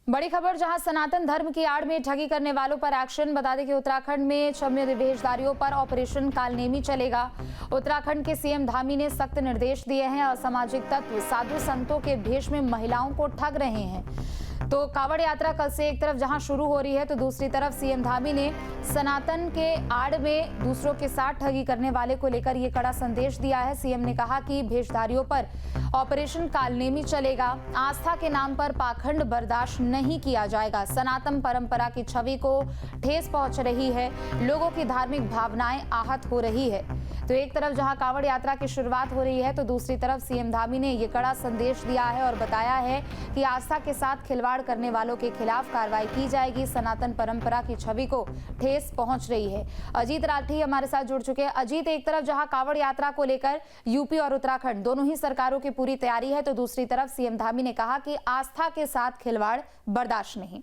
बड़ी खबर, जहां सनातन धर्म की आड़ में ठगी करने वालों पर एक्शन। बता दें कि उत्तराखंड में क्षम्य भेषधारियों पर ऑपरेशन कालनेमी चलेगा। उत्तराखंड के सीएम धामी ने सख्त निर्देश दिए हैं। असामाजिक तत्व साधु संतों के भेष में महिलाओं को ठग रहे हैं। तो कावड़ यात्रा कल से एक तरफ जहां शुरू हो रही है, तो दूसरी तरफ सीएम धामी ने सनातन के आड़ में दूसरों के साथ ठगी करने वाले को लेकर ये कड़ा संदेश दिया है। सीएम ने कहा कि भेषधारियों पर ऑपरेशन कालनेमी चलेगा। आस्था के नाम पर पाखंड बर्दाश्त नहीं किया जाएगा। सनातन परंपरा की छवि को ठेस पहुंच रही है, लोगों की धार्मिक भावनाएं आहत हो रही है। तो एक तरफ जहां कावड़ यात्रा की शुरुआत हो रही है, तो दूसरी तरफ सीएम धामी ने ये कड़ा संदेश दिया है और बताया है कि आस्था के साथ खिलवाड़ करने वालों के खिलाफ कार्रवाई की जाएगी। सनातन परंपरा की छवि को ठेस पहुंच रही है। अजीत राठी हमारे साथ जुड़ चुके हैं। अजीत, एक तरफ जहां कावड़ यात्रा को लेकर यूपी और उत्तराखंड दोनों ही सरकारों की पूरी तैयारी है, तो दूसरी तरफ सीएम धामी ने कहा कि आस्था के साथ खिलवाड़ बर्दाश्त नहीं।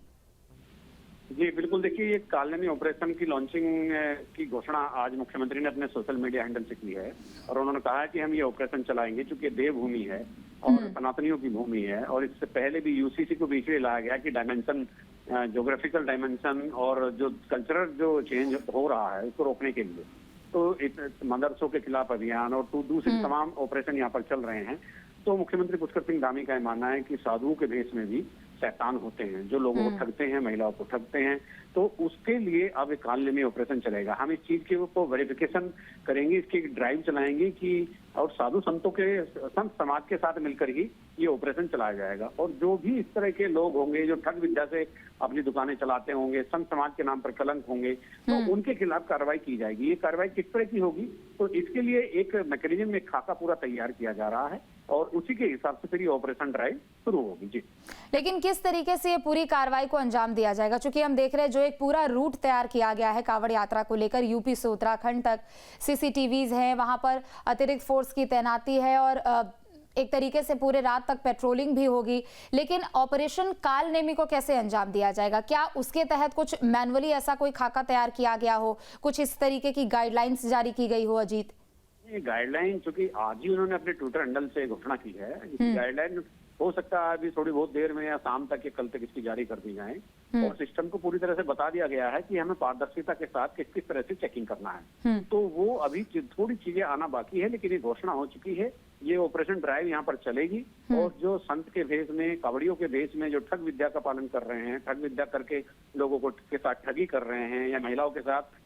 जी बिल्कुल, देखिए ये कालनेमी ऑपरेशन की लॉन्चिंग की घोषणा आज मुख्यमंत्री ने अपने सोशल मीडिया हैंडल से की है और उन्होंने कहा है कि हम ये ऑपरेशन चलाएंगे क्योंकि देवभूमि है और सनातनियों की भूमि है। और इससे पहले भी यूसीसी को बीच में लाया गया कि डायमेंशन, ज्योग्राफिकल डायमेंशन और जो कल्चरल जो चेंज हो रहा है उसको रोकने के लिए तो मदरसों के खिलाफ अभियान और दूसरे तमाम ऑपरेशन यहाँ पर चल रहे हैं। तो मुख्यमंत्री पुष्कर सिंह धामी का मानना है कि साधुओं के भेष में भी शैतान होते हैं जो लोगों को ठगते हैं, महिलाओं को ठगते हैं। तो उसके लिए अब एक कालनेमी ऑपरेशन चलेगा। हम इस चीज के ऊपर वेरिफिकेशन करेंगे, इसकी ड्राइव चलाएंगे कि और साधु संतों के संत समाज के साथ मिलकर ही ये ऑपरेशन चलाया जाएगा। और जो भी इस तरह के लोग होंगे जो ठग विद्या से अपनी दुकानें चलाते होंगे, संत समाज के नाम पर कलंक होंगे, तो उनके खिलाफ कार्रवाई की जाएगी। ये कार्रवाई किस तरह की होगी, तो इसके लिए एक मैकेनिज्म में खाका पूरा तैयार किया जा रहा है और उसी के हिसाब से फिर ये ऑपरेशन ड्राइव शुरू होगी। जी, लेकिन किस तरीके से ये पूरी कार्रवाई को अंजाम दिया जाएगा? क्योंकि हम देख रहे हैं जो एक पूरा रूट तैयार किया गया है कावड़ यात्रा को लेकर, यूपी से उत्तराखंड तक सीसीटीवीज हैं, वहां पर अतिरिक्त फोर्स की तैनाती है और एक तरीके से पूरे रात तक पेट्रोलिंग भी होगी। लेकिन ऑपरेशन कालनेमी को कैसे अंजाम दिया जाएगा? क्या उसके तहत कुछ मैनुअली ऐसा कोई खाका तैयार किया गया हो, कुछ इस तरीके की गाइडलाइंस जारी की गई हो? अजीत, ये गाइडलाइन चूंकि आज ही उन्होंने अपने ट्विटर हैंडल से घोषणा की है, इस गाइडलाइन हो सकता है अभी थोड़ी बहुत देर में या शाम तक या कल तक इसकी जारी कर दी जाए। और सिस्टम को पूरी तरह से बता दिया गया है कि हमें पारदर्शिता के साथ किस किस तरह से चेकिंग करना है। तो वो अभी थोड़ी चीजें आना बाकी है, लेकिन ये घोषणा हो चुकी है। ये ऑपरेशन ड्राइव यहाँ पर चलेगी और जो संत के भेष में, कावड़ियों के भेष में जो ठग विद्या का पालन कर रहे हैं, ठग विद्या करके लोगों को के साथ ठगी कर रहे हैं या महिलाओं के साथ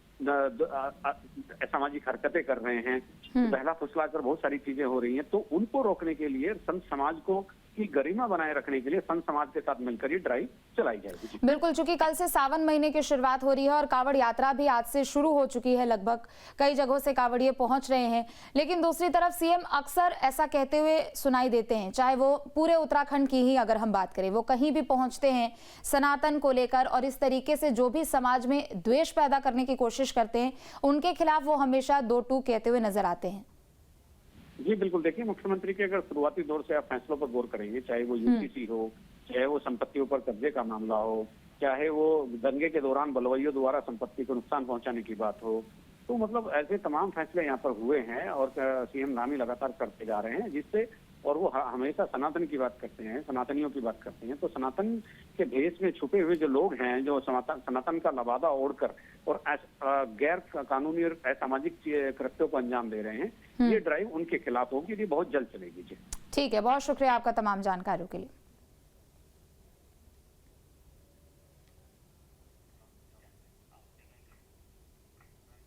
सामाजिक हरकतें कर रहे हैं, बहला फुसला कर बहुत सारी चीजें हो रही हैं, तो उनको रोकने के लिए संत समाज को की गरिमा बनाए रखने के लिए संत समाज के साथ मिलकर ये ड्राइव चलाई जाएगी। बिल्कुल, चूंकि कल से सावन महीने की शुरुआत हो रही है और कावड़ यात्रा भी आज से शुरू हो चुकी है, लगभग कई जगहों से कावड़िए पहुंच रहे हैं। लेकिन दूसरी तरफ सीएम अक्सर ऐसा कहते हुए सुनाई देते हैं, चाहे वो पूरे उत्तराखंड की ही अगर हम बात करें, वो कहीं भी पहुंचते हैं सनातन को लेकर और इस तरीके से जो भी समाज में द्वेष पैदा करने की कोशिश करते हैं, उनके खिलाफ वो हमेशा दो टूक कहते हुए नजर आते हैं। जी बिल्कुल, देखिए मुख्यमंत्री के अगर शुरुआती दौर से आप फैसलों पर गौर करेंगे, चाहे वो यूसीसी हो, चाहे वो संपत्तियों पर कब्जे का मामला हो, चाहे वो दंगे के दौरान बलवाइयों द्वारा संपत्ति को नुकसान पहुंचाने की बात हो, तो मतलब ऐसे तमाम फैसले यहाँ पर हुए हैं और सीएम धामी लगातार करते जा रहे हैं, जिससे और वो हमेशा सनातन की बात करते हैं, सनातनियों की बात करते हैं। तो सनातन के भेष में छुपे हुए जो लोग हैं, जो सनातन का लबादा ओढ़कर और गैर कानूनी और असामाजिक कृत्यों को अंजाम दे रहे हैं, ये ड्राइव उनके खिलाफ होगी। ये बहुत जल्द चलेगी। जी ठीक है, बहुत शुक्रिया आपका तमाम जानकारियों के लिए।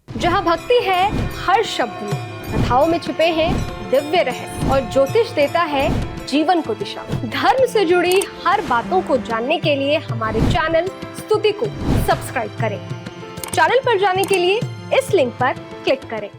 जहाँ भक्ति है हर शब्द में, कथाओं में छुपे हैं दिव्य रहस्य और ज्योतिष देता है जीवन को दिशा। धर्म से जुड़ी हर बातों को जानने के लिए हमारे चैनल स्तुति को सब्सक्राइब करें। चैनल पर जाने के लिए इस लिंक पर क्लिक करें।